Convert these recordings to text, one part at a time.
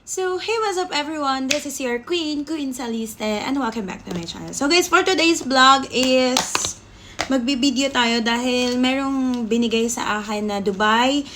So, hey, what's up everyone? This is your Queen Saliste, and welcome back to my channel. So guys, for today's vlog is magbibideo tayo dahil merong binigay sa akin na Dubai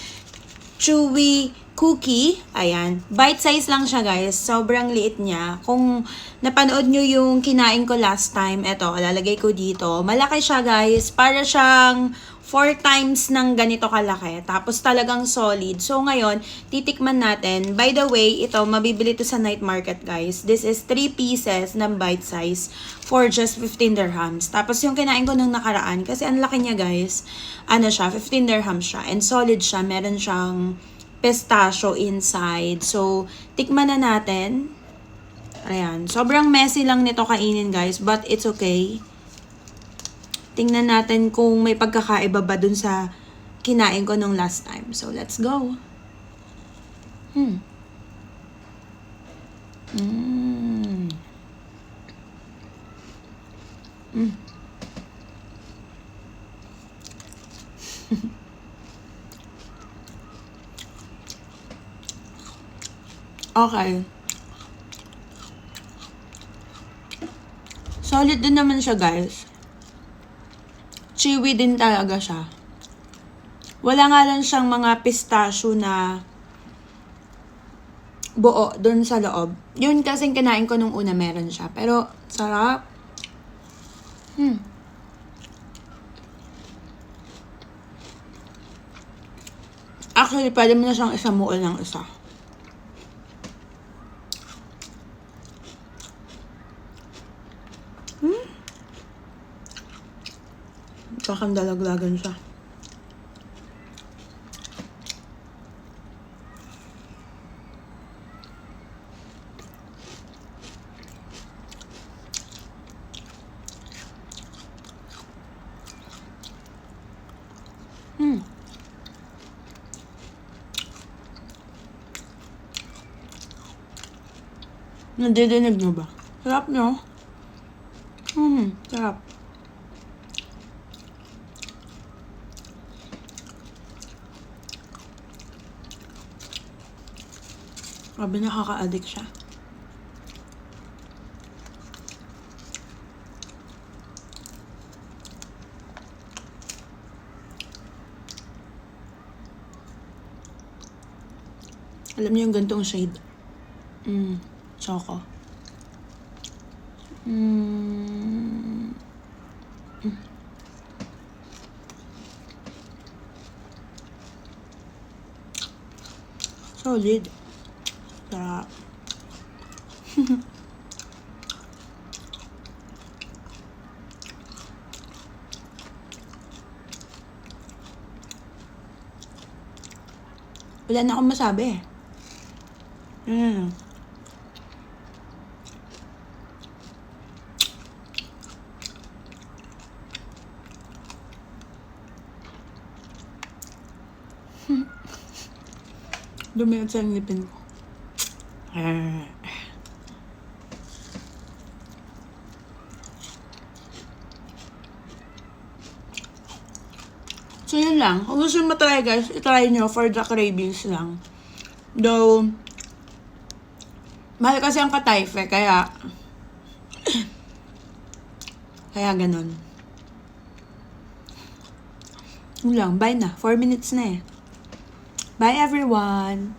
Chewy Cookie. Ayan. Bite size lang siya guys. Sobrang liit niya. Kung napanood nyo yung kinain ko last time, eto, lalagay ko dito. Malaki siya guys. Para siyang 4 times ng ganito kalaki. Tapos talagang solid. So ngayon, titikman natin. By the way, ito, mabibili to sa night market guys. This is 3 pieces ng bite size for just 15 dirhams. Tapos yung kinain ko nung nakaraan, kasi ang laki niya guys, ano siya, 15 dirhams siya. And solid siya. Meron siyang pistachio inside. So, tikman na natin. Ayan. Sobrang messy lang nito kainin guys, but it's okay. Tingnan natin kung may pagkakaiba ba dun sa kinain ko nung last time. So, let's go. Okay. Solid din naman siya, guys. Chewy din talaga siya. Wala nga lang siyang mga pistachio na buo dun sa loob. Yun kasing kinain ko nung una meron siya. Pero, sarap. Actually, pwede mo na siyang isamuol ng isa. Tsaka dalaglagan siya. Nadidinig nyo ba? Sarap nyo? Sarap. Grabe, nakaka-addict siya. Alam niyo yung gantong shade? Choco. Solid. Sarap. Wala na akong masabi. Dumiot sa ngipin ko. So, yun lang. Kung gusto mo try guys, itry nyo for the cravings lang. Though, mahal kasi ang katayfe, kaya ganun. Yun lang, bye na. 4 minutes na eh. Bye everyone!